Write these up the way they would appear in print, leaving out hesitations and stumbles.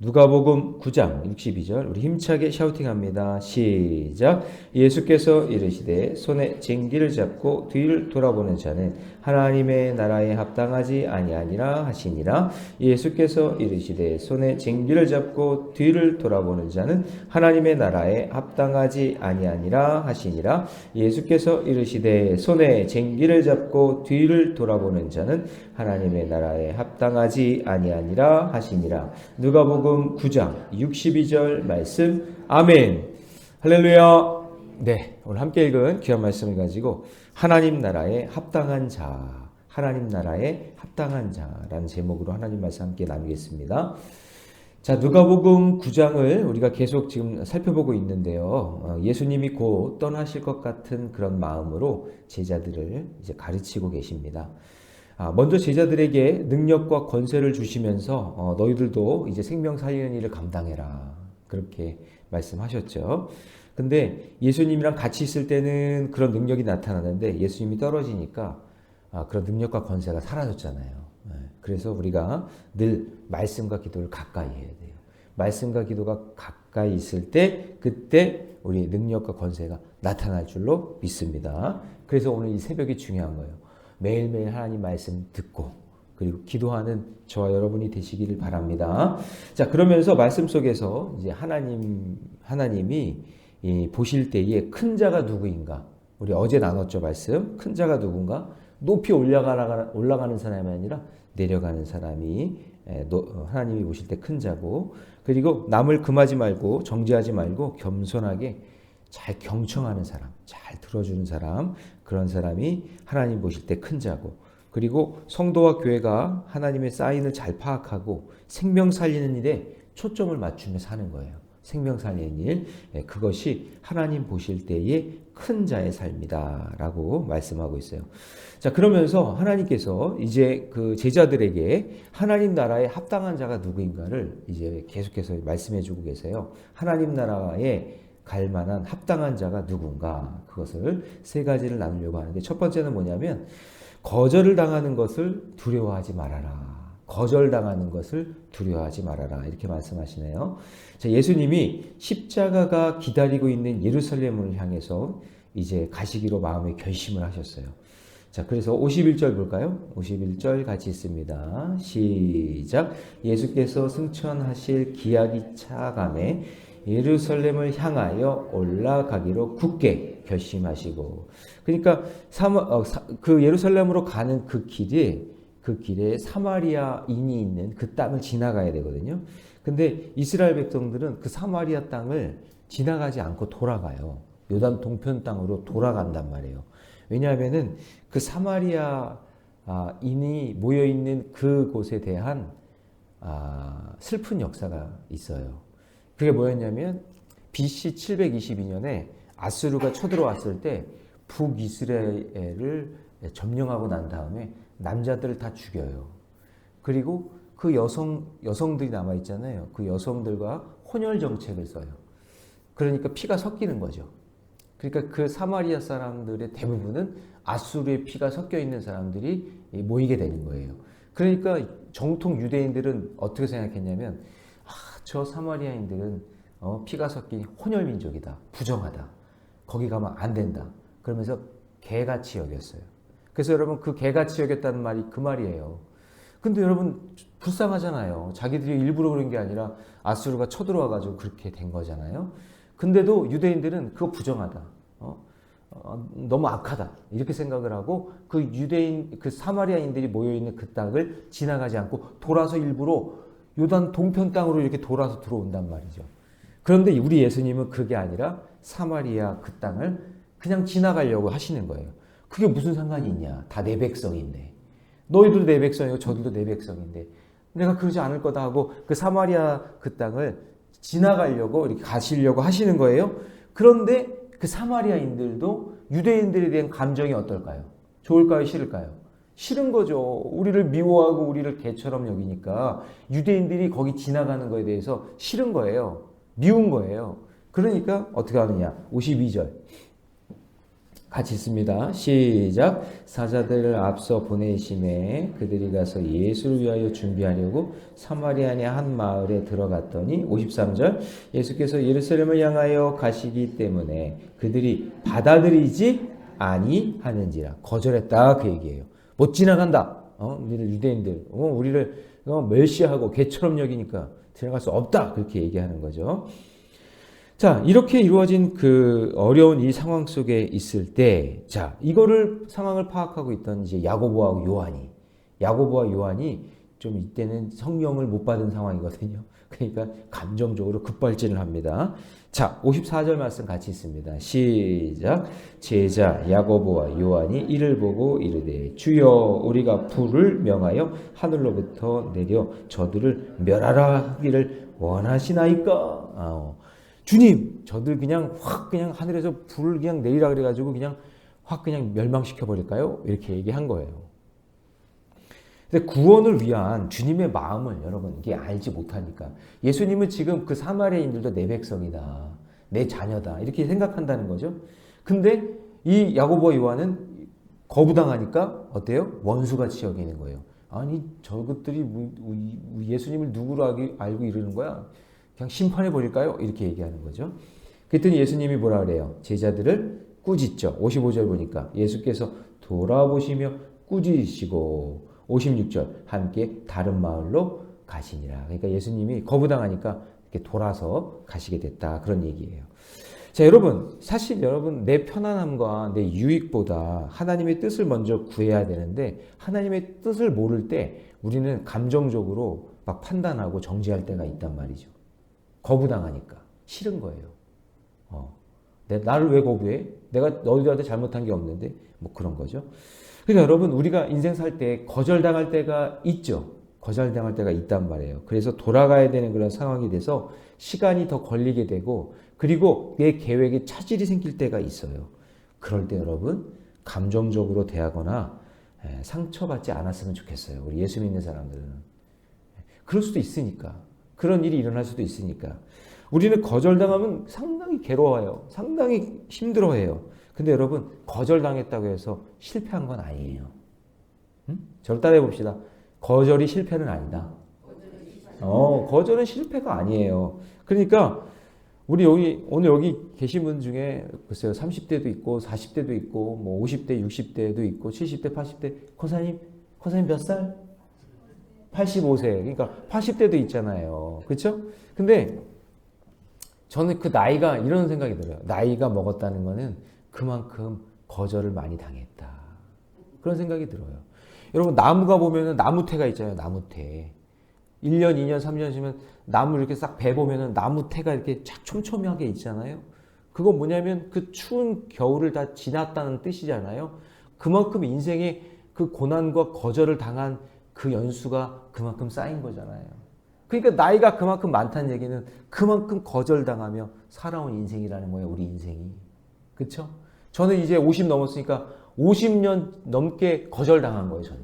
누가복음 9장 62절 우리 힘차게 샤우팅합니다. 시작. 예수께서 이르시되 손에 쟁기를 잡고 뒤를 돌아보는 자는 하나님의 나라에 합당하지 아니하니라 하시니라. 예수께서 이르시되 손에 쟁기를 잡고 뒤를 돌아보는 자는 하나님의 나라에 합당하지 아니하니라 하시니라. 예수께서 이르시되 손에 쟁기를 잡고 뒤를 돌아보는 자는 하나님의 나라에 합당하지 아니하니라 하시니라. 누가복음 9장 62절 말씀. 아멘. 할렐루야. 네, 오늘 함께 읽은 귀한 말씀을 가지고 하나님 나라에 합당한 자, 하나님 나라에 합당한 자라는 제목으로 하나님 말씀 함께 나누겠습니다. 자, 누가복음 9장을 우리가 계속 지금 살펴보고 있는데요. 예수님이 곧 떠나실 것 같은 그런 마음으로 제자들을 이제 가르치고 계십니다. 먼저 제자들에게 능력과 권세를 주시면서 너희들도 이제 생명 살리는 일을 감당해라. 그렇게 말씀하셨죠. 근데 예수님이랑 같이 있을 때는 그런 능력이 나타나는데 예수님이 떨어지니까 그런 능력과 권세가 사라졌잖아요. 그래서 우리가 늘 말씀과 기도를 가까이 해야 돼요. 말씀과 기도가 가까이 있을 때 그때 우리 능력과 권세가 나타날 줄로 믿습니다. 그래서 오늘 이 새벽이 중요한 거예요. 매일매일 하나님 말씀 듣고 그리고 기도하는 저와 여러분이 되시기를 바랍니다. 자, 그러면서 말씀 속에서 이제 하나님이 보실 때에 큰 자가 누구인가? 우리 어제 나눴죠, 말씀. 큰 자가 누군가? 높이 올라가는 사람이 아니라 내려가는 사람이 하나님이 보실 때 큰 자고, 그리고 남을 금하지 말고 정죄하지 말고 겸손하게 잘 경청하는 사람, 잘 들어주는 사람, 그런 사람이 하나님 보실 때 큰 자고, 그리고 성도와 교회가 하나님의 사인을 잘 파악하고 생명 살리는 일에 초점을 맞추며 사는 거예요. 생명 살리는 일, 그것이 하나님 보실 때의 큰 자의 삶이다 라고 말씀하고 있어요. 자, 그러면서 하나님께서 이제 그 제자들에게 하나님 나라에 합당한 자가 누구인가를 이제 계속해서 말씀해 주고 계세요. 하나님 나라에 갈 만한 합당한 자가 누군가, 그것을 세 가지를 나누려고 하는데, 첫 번째는 뭐냐면 거절을 당하는 것을 두려워하지 말아라. 거절당하는 것을 두려워하지 말아라. 이렇게 말씀하시네요. 자, 예수님이 십자가가 기다리고 있는 예루살렘을 향해서 이제 가시기로 마음에 결심을 하셨어요. 자, 그래서 51절 볼까요? 51절 같이 있습니다. 시작. 예수께서 승천하실 기약이 차감에 예루살렘을 향하여 올라가기로 굳게 결심하시고, 그러니까 그 예루살렘으로 가는 그 길에 사마리아인이 있는 그 땅을 지나가야 되거든요. 근데 이스라엘 백성들은 그 사마리아 땅을 지나가지 않고 돌아가요. 요단 동편 땅으로 돌아간단 말이에요. 왜냐하면은 그 사마리아 인이 모여 있는 그곳에 대한 슬픈 역사가 있어요. 그게 뭐였냐면 BC 722년에 아수르가 쳐들어왔을 때 북이스라엘을 점령하고 난 다음에 남자들을 다 죽여요. 그리고 그 여성들이 남아있잖아요. 그 여성들과 혼혈 정책을 써요. 그러니까 피가 섞이는 거죠. 그러니까 그 사마리아 사람들의 대부분은 아수르의 피가 섞여 있는 사람들이 모이게 되는 거예요. 그러니까 정통 유대인들은 어떻게 생각했냐면, 저 사마리아인들은 피가 섞인 혼혈 민족이다. 부정하다. 거기 가면 안 된다. 그러면서 개같이 여겼어요. 그래서 여러분, 그 개같이 여겼다는 말이 그 말이에요. 근데 여러분, 불쌍하잖아요. 자기들이 일부러 그런 게 아니라 아수르가 쳐들어와가지고 그렇게 된 거잖아요. 근데도 유대인들은 그거 부정하다. 너무 악하다. 이렇게 생각을 하고 그 사마리아인들이 모여있는 그 땅을 지나가지 않고 돌아서 일부러 요단 동편 땅으로 이렇게 돌아서 들어온단 말이죠. 그런데 우리 예수님은 그게 아니라 사마리아 그 땅을 그냥 지나가려고 하시는 거예요. 그게 무슨 상관이 있냐. 다 내 백성인데. 너희들도 내 백성이고 저들도 내 백성인데 내가 그러지 않을 거다 하고 그 사마리아 그 땅을 지나가려고 이렇게 가시려고 하시는 거예요. 그런데 그 사마리아인들도 유대인들에 대한 감정이 어떨까요? 좋을까요? 싫을까요? 싫은 거죠. 우리를 미워하고 우리를 개처럼 여기니까 유대인들이 거기 지나가는 거에 대해서 싫은 거예요. 미운 거예요. 그러니까 어떻게 하느냐. 52절. 같이 있습니다. 시작. 사자들을 앞서 보내심에 그들이 가서 예수를 위하여 준비하려고 사마리아의 한 마을에 들어갔더니 53절 예수께서 예루살렘을 향하여 가시기 때문에 그들이 받아들이지 아니하는지라. 거절했다 그 얘기예요. 못 지나간다. 우리를 유대인들 우리를 멸시하고 개처럼 여기니까 지나갈 수 없다 그렇게 얘기하는 거죠. 자, 이렇게 이루어진 그 어려운 이 상황 속에 있을 때, 자, 이거를 상황을 파악하고 있던 이제 야고보와 요한이 좀 이때는 성령을 못 받은 상황이거든요. 그러니까 감정적으로 급발진을 합니다. 자, 54절 말씀 같이 있습니다. 시작. 제자 야고보와 요한이 이를 보고 이르되 주여 우리가 불을 명하여 하늘로부터 내려 저들을 멸하라 하기를 원하시나이까? 주님, 저들 그냥 확 그냥 하늘에서 불을 그냥 내리라 그래가지고 그냥 확 그냥 멸망시켜 버릴까요? 이렇게 얘기한 거예요. 근데 구원을 위한 주님의 마음을 여러분 이게 알지 못하니까 예수님은 지금 그 사마리아인들도 내 백성이다, 내 자녀다 이렇게 생각한다는 거죠. 근데 이 야고보와 요한은 거부당하니까 어때요? 원수같이 여기는 거예요. 아니 저것들이 예수님을 누구로 알고 이러는 거야? 그냥 심판해 버릴까요? 이렇게 얘기하는 거죠. 그랬더니 예수님이 뭐라 그래요? 제자들을 꾸짖죠. 55절 보니까 예수께서 돌아보시며 꾸짖으시고 56절 함께 다른 마을로 가시니라. 그러니까 예수님이 거부당하니까 이렇게 돌아서 가시게 됐다. 그런 얘기예요. 자, 여러분 사실 여러분 내 편안함과 내 유익보다 하나님의 뜻을 먼저 구해야 되는데 하나님의 뜻을 모를 때 우리는 감정적으로 막 판단하고 정죄할 때가 있단 말이죠. 거부당하니까 싫은 거예요. 나를 왜 거부해? 내가 너희들한테 잘못한 게 없는데 뭐 그런 거죠. 그러니까 여러분 우리가 인생 살 때 거절당할 때가 있죠. 거절당할 때가 있단 말이에요. 그래서 돌아가야 되는 그런 상황이 돼서 시간이 더 걸리게 되고 그리고 내 계획에 차질이 생길 때가 있어요. 그럴 때 여러분 감정적으로 대하거나 상처받지 않았으면 좋겠어요. 우리 예수 믿는 사람들은. 그럴 수도 있으니까. 그런 일이 일어날 수도 있으니까. 우리는 거절당하면 상당히 괴로워요. 상당히 힘들어해요. 근데 여러분 거절당했다고 해서 실패한 건 아니에요. 저를 따라해 봅시다. 거절이 실패는 아니다. 거절은 실패가 아니에요. 그러니까 우리 오늘 여기 계신 분 중에 글쎄요 30대도 있고 40대도 있고 뭐 50대 60대도 있고 70대 80대 권사님 몇 살? 85세. 그러니까 80대도 있잖아요. 그렇죠? 근데 저는 그 나이가 이런 생각이 들어요. 나이가 먹었다는 거는 그만큼 거절을 많이 당했다. 그런 생각이 들어요. 여러분 나무가 보면은 나무태가 있잖아요. 나무태. 1년, 2년, 3년 지면 나무 이렇게 싹 베보면은 나무태가 이렇게 쫙 촘촘하게 있잖아요. 그건 뭐냐면 그 추운 겨울을 다 지났다는 뜻이잖아요. 그만큼 인생에 그 고난과 거절을 당한 그 연수가 그만큼 쌓인 거잖아요. 그러니까 나이가 그만큼 많다는 얘기는 그만큼 거절당하며 살아온 인생이라는 거예요. 우리 인생이. 그렇죠? 저는 이제 50 넘었으니까 50년 넘게 거절당한 거예요. 저는.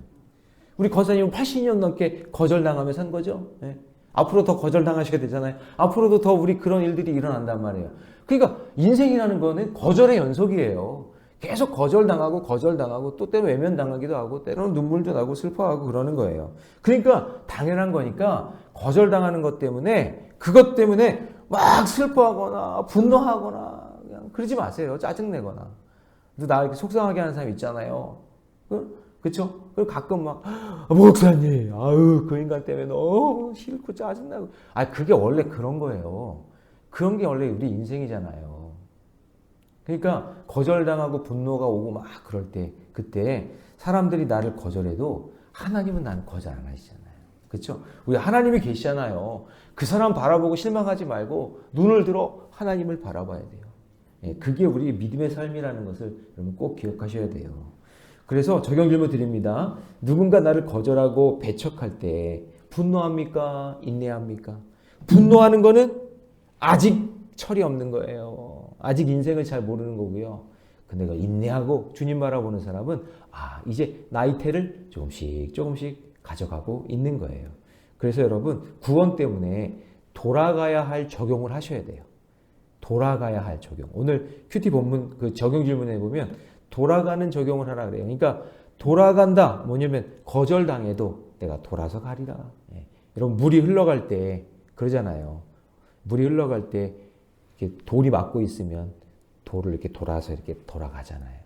우리 권사님은 80년 넘게 거절당하며 산 거죠. 네. 앞으로 더 거절당하시게 되잖아요. 앞으로도 더 우리 그런 일들이 일어난단 말이에요. 그러니까 인생이라는 거는 거절의 연속이에요. 계속 거절당하고 또 때로 외면당하기도 하고 때로는 눈물도 나고 슬퍼하고 그러는 거예요. 그러니까 당연한 거니까 거절당하는 것 때문에 그것 때문에 막 슬퍼하거나 분노하거나 그냥 그러지 마세요. 짜증내거나. 나 이렇게 속상하게 하는 사람 있잖아요. 그렇죠? 그리고 가끔 막 목사님 아유 그 인간 때문에 너무 싫고 짜증나고 그게 원래 그런 거예요. 그런 게 원래 우리 인생이잖아요. 그러니까 거절당하고 분노가 오고 막 그럴 때 그때 사람들이 나를 거절해도 하나님은 나는 거절 안 하시잖아요. 그렇죠? 우리 하나님이 계시잖아요. 그 사람 바라보고 실망하지 말고 눈을 들어 하나님을 바라봐야 돼요. 그게 우리 믿음의 삶이라는 것을 여러분 꼭 기억하셔야 돼요. 그래서 적용 질문 드립니다. 누군가 나를 거절하고 배척할 때 분노합니까? 인내합니까? 분노하는 거는 아직 철이 없는 거예요. 아직 인생을 잘 모르는 거고요. 근데 인내하고 주님 바라보는 사람은 이제 나이테를 조금씩 가져가고 있는 거예요. 그래서 여러분 구원 때문에 돌아가야 할 적용을 하셔야 돼요. 돌아가야 할 적용. 오늘 큐티 본문 그 적용 질문에 보면 돌아가는 적용을 하라 그래요. 그러니까 돌아간다. 뭐냐면 거절당해도 내가 돌아서 가리라. 예. 여러분 물이 흘러갈 때 그러잖아요. 물이 흘러갈 때 이렇게 돌이 막고 있으면 돌을 이렇게 돌아서 이렇게 돌아가잖아요.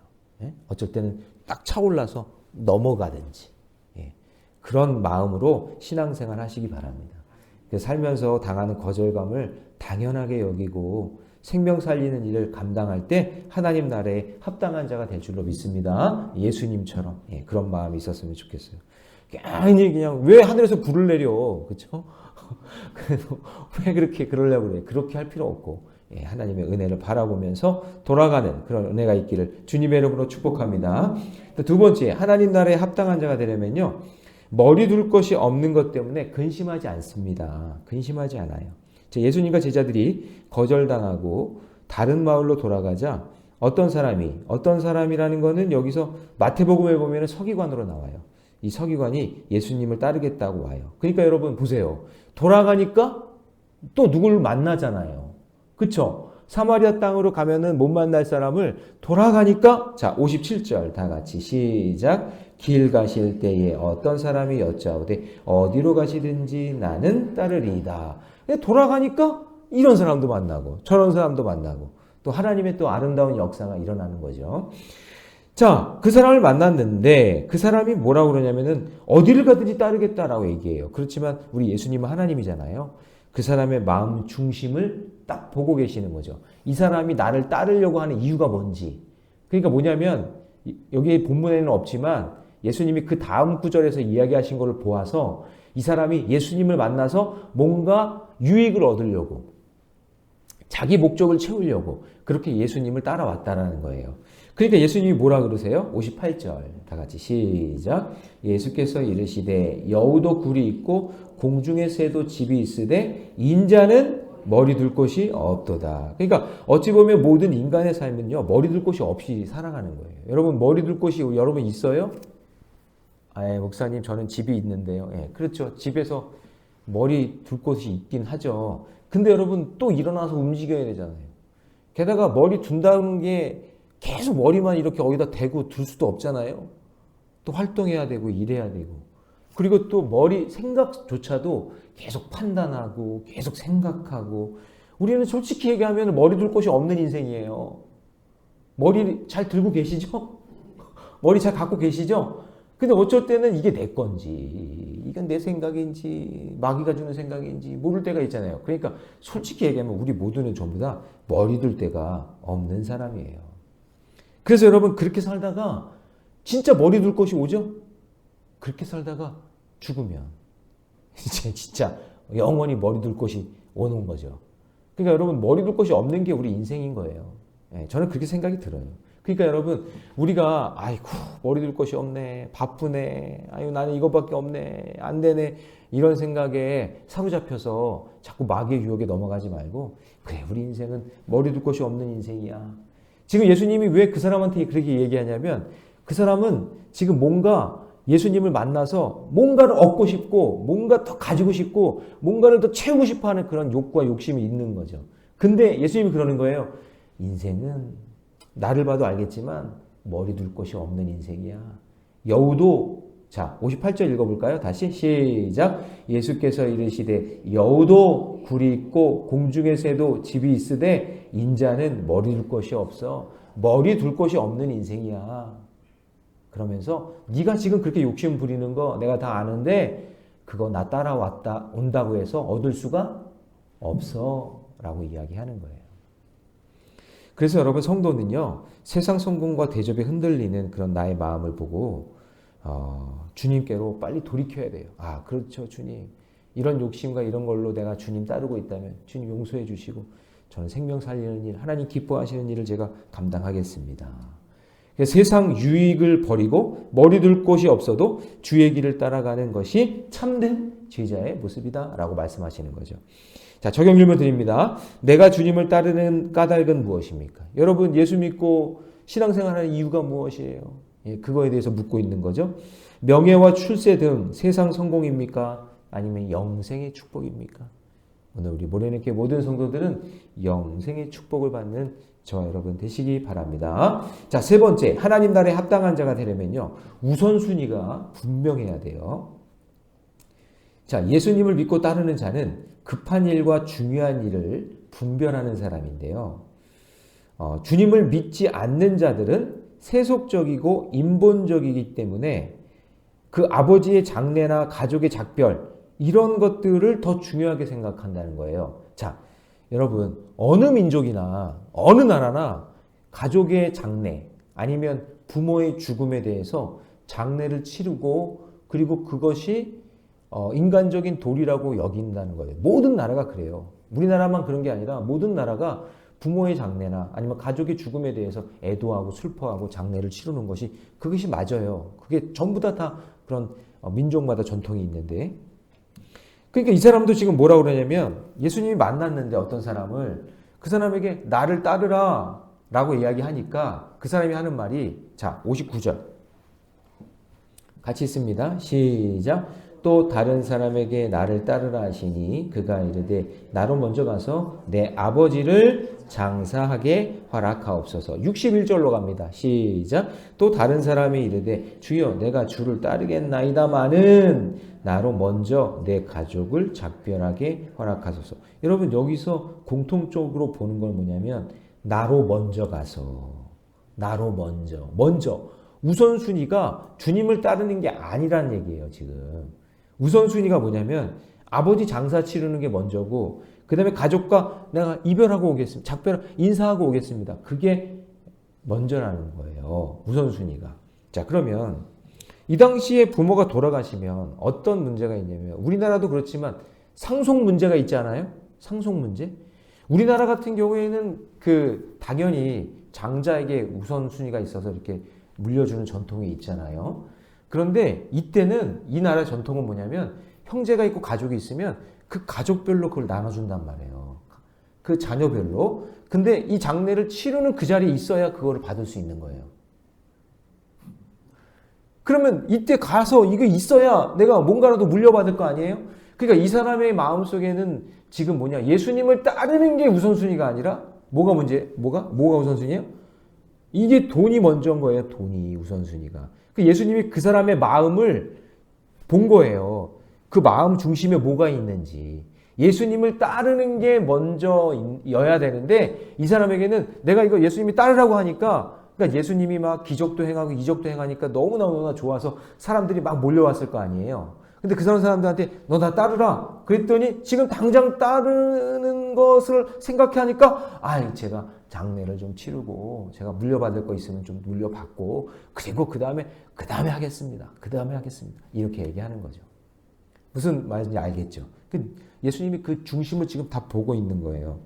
예? 어쩔 때는 딱 차올라서 넘어가든지. 예. 그런 마음으로 신앙생활 하시기 바랍니다. 살면서 당하는 거절감을 당연하게 여기고 생명 살리는 일을 감당할 때 하나님 나라에 합당한 자가 될 줄로 믿습니다. 예수님처럼 그런 마음이 있었으면 좋겠어요. 괜히 그냥 왜 하늘에서 불을 내려, 그렇죠? 그래서 왜 그렇게 그러려고 그래? 그렇게 할 필요 없고 하나님의 은혜를 바라보면서 돌아가는 그런 은혜가 있기를 주님의 이름으로 축복합니다. 두 번째, 하나님 나라에 합당한 자가 되려면요, 머리 둘 것이 없는 것 때문에 근심하지 않습니다. 근심하지 않아요. 예수님과 제자들이 거절당하고 다른 마을로 돌아가자 어떤 사람이라는 거는 여기서 마태복음에 보면 서기관으로 나와요. 이 서기관이 예수님을 따르겠다고 와요. 그러니까 여러분 보세요. 돌아가니까 또 누굴 만나잖아요. 그쵸? 사마리아 땅으로 가면은 못 만날 사람을 돌아가니까, 자, 57절 다 같이 시작. 길 가실 때에 어떤 사람이 여짜오되 어디로 가시든지 나는 따르리이다. 돌아가니까 이런 사람도 만나고 저런 사람도 만나고 또 하나님의 또 아름다운 역사가 일어나는 거죠. 자, 그 사람을 만났는데 그 사람이 뭐라고 그러냐면은 어디를 가든지 따르겠다라고 얘기해요. 그렇지만 우리 예수님은 하나님이잖아요. 그 사람의 마음 중심을 딱 보고 계시는 거죠. 이 사람이 나를 따르려고 하는 이유가 뭔지. 그러니까 뭐냐면 여기 본문에는 없지만 예수님이 그 다음 구절에서 이야기하신 것을 보아서 이 사람이 예수님을 만나서 뭔가 유익을 얻으려고, 자기 목적을 채우려고 그렇게 예수님을 따라왔다라는 거예요. 그러니까 예수님이 뭐라 그러세요? 58절 다 같이 시작. 예수께서 이르시되 여우도 굴이 있고 공중의 새도 집이 있으되 인자는 머리 둘 곳이 없도다. 그러니까 어찌 보면 모든 인간의 삶은요, 머리 둘 곳이 없이 살아가는 거예요. 여러분 머리 둘 곳이 여러분 있어요? 목사님 저는 집이 있는데요. 그렇죠. 집에서 머리 둘 곳이 있긴 하죠. 근데 여러분 또 일어나서 움직여야 되잖아요. 게다가 머리 둔다는 게 계속 머리만 이렇게 어디다 대고 둘 수도 없잖아요. 또 활동해야 되고 일해야 되고. 그리고 또 머리 생각조차도 계속 판단하고 계속 생각하고. 우리는 솔직히 얘기하면 머리 둘 곳이 없는 인생이에요. 머리 잘 들고 계시죠? 머리 잘 갖고 계시죠? 근데 어쩔 때는 이게 내 건지, 이건 내 생각인지, 마귀가 주는 생각인지 모를 때가 있잖아요. 그러니까 솔직히 얘기하면 우리 모두는 전부 다 머리 둘 데가 없는 사람이에요. 그래서 여러분 그렇게 살다가 진짜 머리 둘 곳이 오죠? 그렇게 살다가 죽으면 진짜 영원히 머리 둘 곳이 오는 거죠. 그러니까 여러분 머리 둘 곳이 없는 게 우리 인생인 거예요. 저는 그렇게 생각이 들어요. 그러니까 여러분 우리가 아이고 머리 둘 곳이 없네, 바쁘네, 아유 나는 이것밖에 없네, 안 되네, 이런 생각에 사로잡혀서 자꾸 마귀의 유혹에 넘어가지 말고, 그래 우리 인생은 머리 둘 곳이 없는 인생이야. 지금 예수님이 왜 그 사람한테 그렇게 얘기하냐면 그 사람은 지금 뭔가 예수님을 만나서 뭔가를 얻고 싶고 뭔가 더 가지고 싶고 뭔가를 더 채우고 싶어하는 그런 욕구와 욕심이 있는 거죠. 근데 예수님이 그러는 거예요. 인생은 나를 봐도 알겠지만 머리 둘 곳이 없는 인생이야. 여우도, 자 58절 읽어볼까요? 다시 시작. 예수께서 이르시되 여우도 굴이 있고 공중의 새도 집이 있으되 인자는 머리 둘 곳이 없어. 머리 둘 곳이 없는 인생이야. 그러면서 네가 지금 그렇게 욕심 부리는 거 내가 다 아는데 그거 나 따라왔다 온다고 해서 얻을 수가 없어 라고 이야기하는 거예요. 그래서 여러분 성도는요, 세상 성공과 대접에 흔들리는 그런 나의 마음을 보고 주님께로 빨리 돌이켜야 돼요. 아 그렇죠 주님, 이런 욕심과 이런 걸로 내가 주님 따르고 있다면 주님 용서해 주시고 저는 생명 살리는 일, 하나님 기뻐하시는 일을 제가 감당하겠습니다. 세상 유익을 버리고 머리 둘 곳이 없어도 주의 길을 따라가는 것이 참된 제자의 모습이다 라고 말씀하시는 거죠. 자, 적용 질문 드립니다. 내가 주님을 따르는 까닭은 무엇입니까? 여러분 예수 믿고 신앙생활하는 이유가 무엇이에요? 그거에 대해서 묻고 있는 거죠. 명예와 출세 등 세상 성공입니까? 아니면 영생의 축복입니까? 오늘 우리 모래내교회 모든 성도들은 영생의 축복을 받는 저와 여러분 되시기 바랍니다. 자, 세 번째, 하나님 나라에 합당한 자가 되려면요, 우선순위가 분명해야 돼요. 자, 예수님을 믿고 따르는 자는 급한 일과 중요한 일을 분별하는 사람인데요. 주님을 믿지 않는 자들은 세속적이고 인본적이기 때문에 그 아버지의 장례나 가족의 작별, 이런 것들을 더 중요하게 생각한다는 거예요. 자, 여러분, 어느 민족이나 어느 나라나 가족의 장례 아니면 부모의 죽음에 대해서 장례를 치르고, 그리고 그것이 인간적인 도리라고 여긴다는 거예요. 모든 나라가 그래요. 우리나라만 그런 게 아니라 모든 나라가 부모의 장례나 아니면 가족의 죽음에 대해서 애도하고 슬퍼하고 장례를 치르는 것이, 그것이 맞아요. 그게 전부 다 그런 민족마다 전통이 있는데, 그러니까 이 사람도 지금 뭐라고 그러냐면, 예수님이 만났는데 어떤 사람을, 그 사람에게 나를 따르라 라고 이야기하니까 그 사람이 하는 말이, 자, 59절 같이 있습니다. 시작. 또 다른 사람에게 나를 따르라 하시니 그가 이르되 나로 먼저 가서 내 아버지를 장사하게 허락하옵소서. 61절로 갑니다. 시작. 또 다른 사람이 이르되 주여 내가 주를 따르겠나이다마는 나로 먼저 내 가족을 작별하게 허락하소서. 여러분, 여기서 공통적으로 보는 건 뭐냐면, 나로 먼저 가서, 나로 먼저 우선순위가 주님을 따르는 게 아니란 얘기예요. 지금 우선순위가 뭐냐면, 아버지 장사 치르는 게 먼저고, 그 다음에 가족과 내가 이별하고 오겠습니다. 작별, 인사하고 오겠습니다. 그게 먼저라는 거예요. 우선순위가. 자, 그러면 이 당시에 부모가 돌아가시면 어떤 문제가 있냐면, 우리나라도 그렇지만 상속 문제가 있잖아요. 상속 문제. 우리나라 같은 경우에는 당연히 장자에게 우선순위가 있어서 이렇게 물려주는 전통이 있잖아요. 그런데 이때는 이 나라 전통은 뭐냐면, 형제가 있고 가족이 있으면 그 가족별로 그걸 나눠준단 말이에요. 그 자녀별로. 근데 이 장례를 치르는 그 자리에 있어야 그거를 받을 수 있는 거예요. 그러면 이때 가서 이거 있어야 내가 뭔가라도 물려받을 거 아니에요? 그러니까 이 사람의 마음속에는 지금 뭐냐, 예수님을 따르는 게 우선순위가 아니라 뭐가 우선순위예요? 이게 돈이 먼저인 거예요. 돈이 우선순위가. 예수님이 그 사람의 마음을 본 거예요. 그 마음 중심에 뭐가 있는지. 예수님을 따르는 게 먼저여야 되는데, 이 사람에게는 내가 이거 예수님이 따르라고 하니까, 그러니까 예수님이 막 기적도 행하고 이적도 행하니까 너무나 좋아서 사람들이 막 몰려왔을 거 아니에요. 근데 그 사람들한테 너 나 따르라 그랬더니 지금 당장 따르는 것을 생각하니까, 제가 장례를 좀 치르고 제가 물려받을 거 있으면 좀 물려받고, 그리고 그 다음에 하겠습니다. 이렇게 얘기하는 거죠. 무슨 말인지 알겠죠? 예수님이 그 중심을 지금 다 보고 있는 거예요.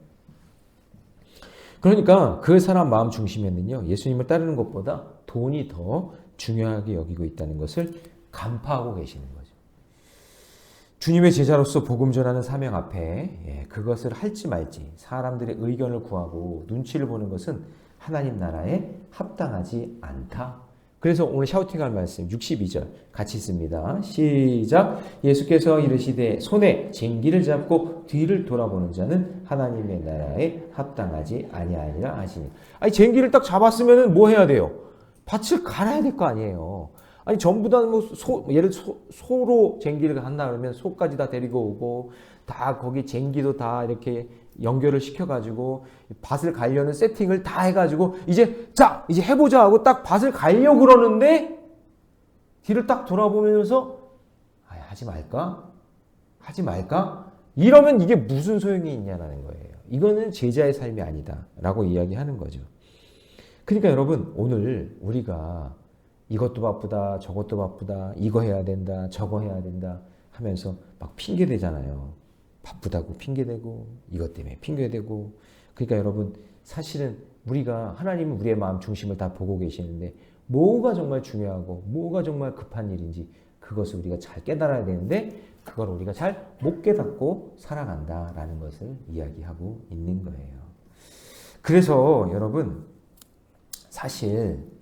그러니까 그 사람 마음 중심에는요, 예수님을 따르는 것보다 돈이 더 중요하게 여기고 있다는 것을 간파하고 계시는 거죠. 주님의 제자로서 복음 전하는 사명 앞에 그것을 할지 말지 사람들의 의견을 구하고 눈치를 보는 것은 하나님 나라에 합당하지 않다. 그래서 오늘 샤우팅할 말씀 62절 같이 있습니다. 시작. 예수께서 이르시되 손에 쟁기를 잡고 뒤를 돌아보는 자는 하나님의 나라에 합당하지 아니하리라 하시니. 쟁기를 딱 잡았으면 뭐 해야 돼요? 밭을 갈아야 될 거 아니에요. 전부 다 예를 들어 소로 쟁기를 한다 그러면 소까지 다 데리고 오고, 다 거기 쟁기도 다 이렇게 연결을 시켜가지고 밭을 갈려는 세팅을 다 해가지고 이제 해보자 하고 딱 밭을 갈려고 그러는데, 뒤를 딱 돌아보면서 하지 말까? 이러면 이게 무슨 소용이 있냐는 거예요. 이거는 제자의 삶이 아니다 라고 이야기하는 거죠. 그러니까 여러분, 오늘 우리가 이것도 바쁘다, 저것도 바쁘다, 이거 해야 된다, 저거 해야 된다 하면서 막 핑계대잖아요. 바쁘다고 핑계대고, 이것 때문에 핑계대고. 그러니까 여러분, 사실은 하나님은 우리의 마음 중심을 다 보고 계시는데, 뭐가 정말 중요하고 뭐가 정말 급한 일인지 그것을 우리가 잘 깨달아야 되는데, 그걸 우리가 잘 못 깨닫고 살아간다라는 것을 이야기하고 있는 거예요. 그래서 여러분, 사실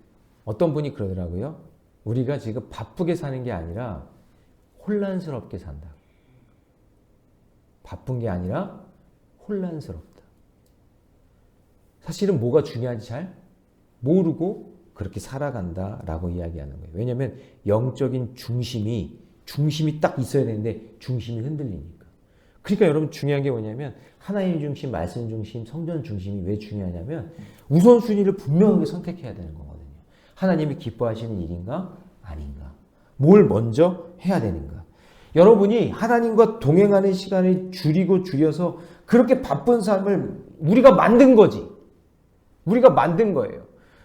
어떤 분이 그러더라고요. 우리가 지금 바쁘게 사는 게 아니라 혼란스럽게 산다. 바쁜 게 아니라 혼란스럽다. 사실은 뭐가 중요한지 잘 모르고 그렇게 살아간다라고 이야기하는 거예요. 왜냐하면 영적인 중심이 딱 있어야 되는데 중심이 흔들리니까. 그러니까 여러분 중요한 게 뭐냐면 하나님 중심, 말씀 중심, 성전 중심이 왜 중요하냐면 우선순위를 분명하게 선택해야 되는 거거든요. 하나님이 기뻐하시는 일인가 아닌가. 뭘 먼저 해야 되는가. 여러분이 하나님과 동행하는 시간을 줄여서 그렇게 바쁜 삶을 우리가 만든 거지. 우리가 만든 거예요.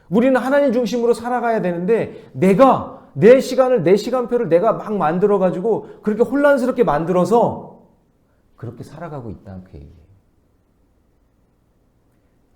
우리는 하나님 중심으로 살아가야 되는데 내가 내 시간을, 내 시간표를 내가 막 만들어가지고 그렇게 혼란스럽게 만들어서 그렇게 살아가고 있다. 그 얘기예요.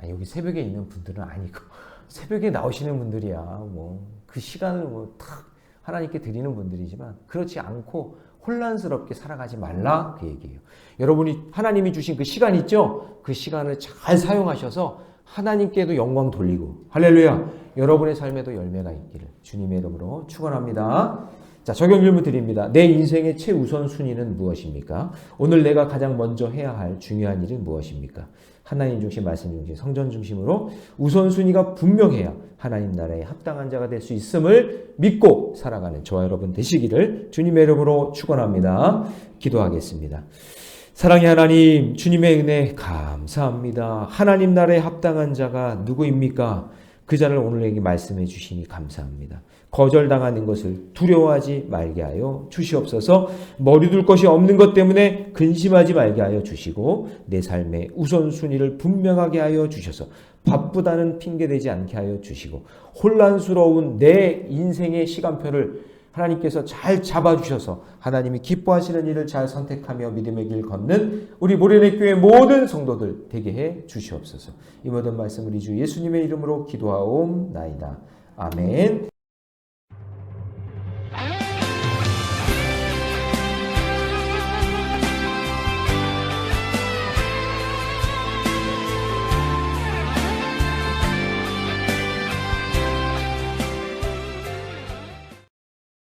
여기 새벽에 있는 분들은 아니고 새벽에 나오시는 분들이야. 뭐 그 시간을 탁 하나님께 드리는 분들이지만 그렇지 않고 혼란스럽게 살아가지 말라. 그 얘기예요. 여러분이 하나님이 주신 그 시간 있죠? 그 시간을 잘 사용하셔서 하나님께도 영광 돌리고 할렐루야. 여러분의 삶에도 열매가 있기를 주님의 이름으로 축원합니다. 자, 적용 질문 드립니다. 내 인생의 최우선 순위는 무엇입니까? 오늘 내가 가장 먼저 해야 할 중요한 일은 무엇입니까? 하나님 중심, 말씀 중심, 성전 중심으로 우선순위가 분명해야 하나님 나라에 합당한 자가 될 수 있음을 믿고 살아가는 저와 여러분 되시기를 주님의 이름으로 축원합니다. 기도하겠습니다. 사랑의 하나님, 주님의 은혜 감사합니다. 하나님 나라에 합당한 자가 누구입니까? 그 자를 오늘에게 말씀해 주시니 감사합니다. 거절당하는 것을 두려워하지 말게 하여 주시옵소서. 머리둘 것이 없는 것 때문에 근심하지 말게 하여 주시고 내 삶의 우선순위를 분명하게 하여 주셔서 바쁘다는 핑계대지 않게 하여 주시고 혼란스러운 내 인생의 시간표를 하나님께서 잘 잡아주셔서 하나님이 기뻐하시는 일을 잘 선택하며 믿음의 길 걷는 우리 모래내 교회 모든 성도들 되게 해 주시옵소서. 이 모든 말씀 우리 주 예수님의 이름으로 기도하옵나이다. 아멘.